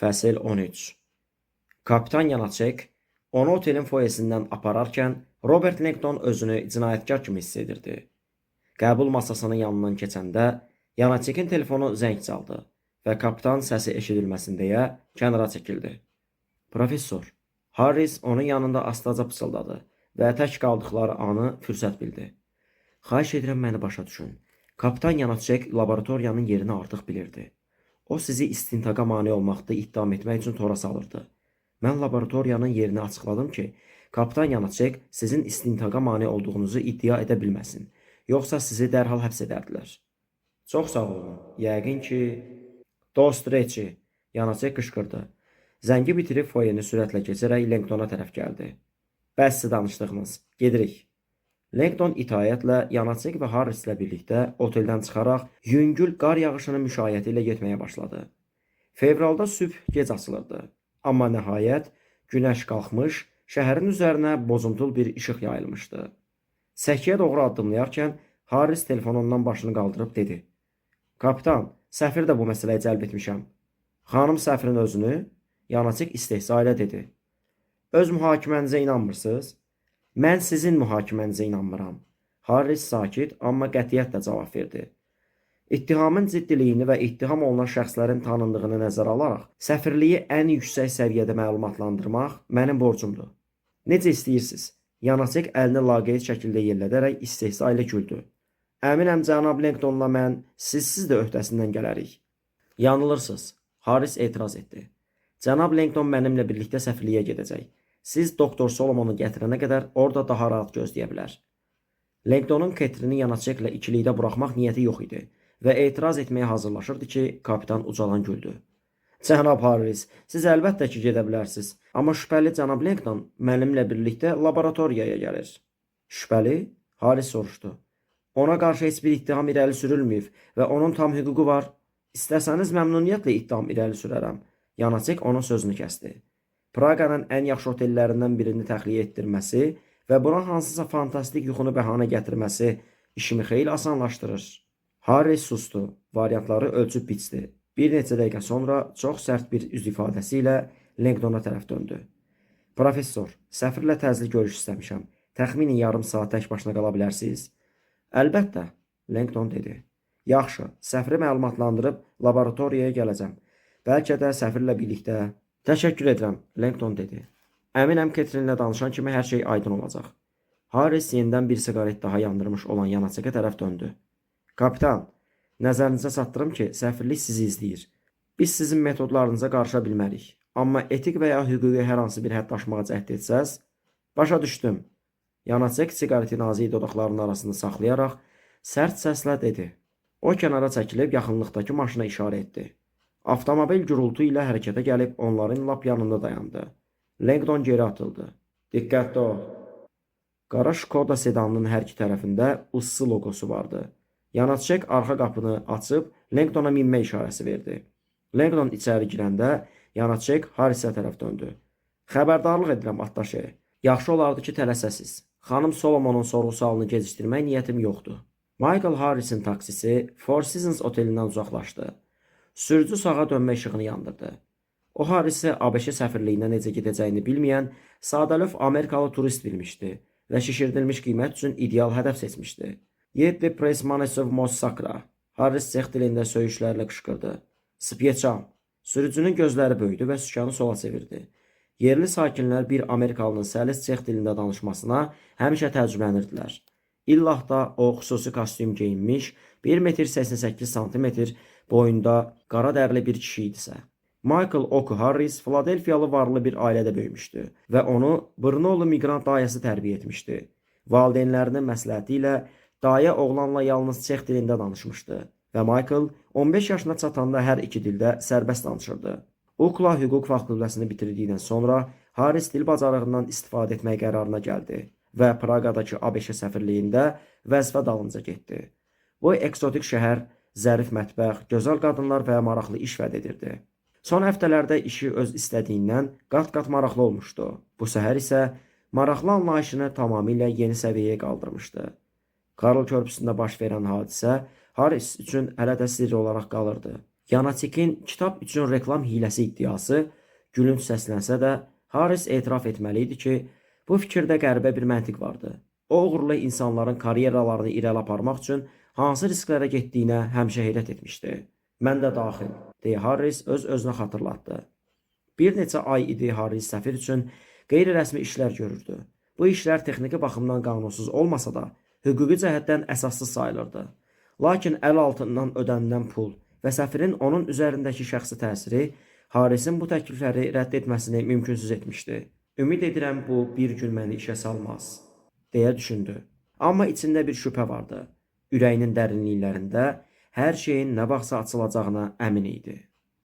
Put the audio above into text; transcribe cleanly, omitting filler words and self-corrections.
Fəsil 13. Kapitan Yanacek onu otelin foyesindən apararkən Robert Langdon özünü cinayətkar kimi hiss edirdi. Qəbul masasının yanından keçəndə Yanacekin telefonu zəng çaldı və kapitan səsi eşidilməsin deyə kənara çəkildi. Professor, Harris onun yanında astaca pıçıldadı və tək qaldıqları anı fürsət bildi. Xahiş edirəm məni başa düşün. Kapitan Yanacek laboratoriyanın yerini artıq bilirdi. O sizi istintaqa mane olmaqda ittiham etmək üçün tora salırdı. Mən laboratoriyanın yerini açıqladım ki, Kapitan Yanacek sizin istintaqa mane olduğunuzu iddia edə bilməsin. Yoxsa sizi dərhal həbs edərdilər. Çox sağ olun. Yəqin ki... Dost Reçi, Yanacek qışqırdı. Zəngi bitirib foyeni sürətlə keçərək Langdona tərəf gəldi. Bəssi danışdığınız, gedirik. Langdon itaətlə Yanacek və Harrislə birlikdə oteldən çıxaraq yüngül qar yağışının müşayiəti ilə getməyə başladı. Fevralda sübh gec açılırdı. Amma nəhayət günəş qalxmış, şəhərin üzərinə bozuntul bir işıq yayılmışdı. Səkiyə doğru addımlayarkən Harris telefonundan başını qaldırıb dedi. Kapitan, səfir də bu məsələyə cəlb etmişəm. Xanım səfirin özünü? Yanacek istehza ilə dedi. Öz mühakimənizə inanmırsınız? Mən sizin mühakimənizə inanmıram. Harris sakit, amma qətiyyətlə cavab verdi. İttihamın ciddiliyini və ittiham olunan şəxslərin tanındığını nəzərə alaraq, səfirliyi ən yüksək səviyyədə məlumatlandırmaq mənim borcumdur. Necə istəyirsiniz? Yanacek əlini laqeyd şəkildə yellədərək istehza ilə güldü. Əminəm cənab Langdonla mən sizsiz də öhdəsindən gələrik. Yanılırsınız. Harris etiraz etdi. Cənab Langdon mənimlə birlikdə səfirliyə gedəcək. Siz doktor Solomonu gətirənə qədər orada daha rahat gözləyə bilər. Langdonun Ketrini Yanaceklə ikilikdə buraxmaq niyyəti yox idi və etiraz etməyə hazırlaşırdı ki, kapitan ucadan güldü. Cənab Harris, siz əlbəttə ki, gedə bilərsiniz, amma şübhəli cənab Langdon mənimlə birlikdə laboratoriyaya gəlir. Şübhəli? Harris soruşdu. Ona qarşı heç bir ittiham irəli sürülməyib və onun tam hüququ var. İstəsəniz məmnuniyyətlə ittiham irəli sürərəm. Yanacek onun sözünü kəsdi. Praqanın ən yaxşı otellərindən birini təxliyə etdirməsi və buna hansısa fantastik yuxunu bəhanə gətirməsi işimi xeyli asanlaşdırır. Harris sustu, variantları ölçüb biçdi. Bir neçə dəqiqə sonra çox sərt bir üz ifadəsi ilə Langdona tərəf döndü. Professor, səfirlə təcili görüş istəmişəm. Təxminin yarım saat tək başına qala bilərsiniz? Əlbəttə, Langdon dedi. Yaxşı, səfiri məlumatlandırıb laboratoriyaya gələcəm. Bəlkə də səfirlə birlikdə... Təşəkkür edirəm, Langdon dedi. Əminəm Ketrinlə danışan kimi hər şey aydın olacaq. Harris yenidən bir siqaret daha yandırmış olan Yanacekə tərəf döndü. Kapitan, nəzərinizə çatdırım ki, səfirlik sizi izləyir. Biz sizin metodlarınıza qarışa bilmərik. Amma etik və ya hüquqi hər hansı bir hədd aşmağa cəhd etsəz, başa düşdüm. Yanacek siqareti nazik dodaqlarının arasında saxlayaraq sərt səslə dedi. O kənara çəkilib yaxınlıqdakı maşına işarə etdi. Avtomobil gürültü ilə hərəkətə gəlib onların lap yanında dayandı. Langdon geri atıldı. Diqqətli ol. Qara Şkoda sedanının hər iki tərəfində ıssı logosu vardı. Yanacek arxa qapını açıb Langdona minmə işarəsi verdi. Langdon içəri girəndə Yanacek Harrisə tərəf döndü. Xəbərdarlıq edirəm Attaşe. Yaxşı olardı ki, tələsəsiz. Xanım Solomonun sorğu-sualını gecikdirmək niyyətim yoxdur. Michael Harrisin taksisi Four Seasons otelindən uzaqlaşdı. Sürücü sağa dönmə işığını yandırdı. O Harrisi ABŞ səfirliyinə necə gedəcəyini bilməyən sadəlöv Amerikalı turist bilmişdi və şişirdilmiş qiymət üçün ideal hədəf seçmişdi. Yeddi Presmanesov Mossakra. Harris cex dilində söyüşlərlə qışqırdı. Spyeçam. Sürücünün gözləri böyüdü və sükanı sola çevirdi. Yerli sakinlər bir Amerikalının səlis cex dilində danışmasına həmişə təəccüblənirdilər. İllah da o xüsusi kostyum geyinmiş, 1,88 cm boyunda qara dərli bir kişi idisə. Michael Oku Harris Filadelfiyalı varlı bir ailədə böyümüşdü və onu Brnolu miqrant dayəsi tərbiyə etmişdi. Valideynlərinin məsləhəti ilə dayə oğlanla yalnız çex dilində danışmışdı və Michael 15 yaşına çatanda hər iki dildə sərbəst danışırdı. Ukla hüquq fakültəsini bitirdikdən sonra Harris dil bacarığından istifadə etmək qərarına gəldi və Praqadakı ABŞ səfirliyində vəzifə dalınca getdi. Bu eksotik şəhər zərif mətbəx, gözəl qadınlar və maraqlı iş vəd edirdi. Son həftələrdə işi öz istədiyindən qat-qat maraqlı olmuşdu. Bu səhər isə maraqlı anlayışını tamamilə yeni səviyyəyə qaldırmışdı. Karl körpüsündə baş verən hadisə Harris üçün hələ də sirri olaraq qalırdı. Yanaçekin kitab üçün reklam hiləsi iddiası gülünc səslənsə də, Harris etiraf etməli idi ki, bu fikirdə qəribə bir məntiq vardı. O uğurlu insanların karyeralarını irəli aparmaq üçün hansı risklərə getdiyinə həmişə heyrət etmişdi. Mən də daxil, deyə Harris öz-özünə xatırlatdı. Bir neçə ay idi Harris səfir üçün qeyri-rəsmi işlər görürdü. Bu işlər texniki baxımdan qanunsuz olmasa da, hüquqi cəhətdən əsassız sayılırdı. Lakin əl altından ödənilən pul və səfirin onun üzərindəki şəxsi təsiri Harrisin bu təklifləri rədd etməsini mümkünsüz etmişdi. Ümid edirəm bu bir gün məni işə salmaz, deyə düşündü. Amma içində bir şübhə vardı. Ürəyinin dərinliklərində hər şeyin nə vaxtsa açılacağına əmin idi.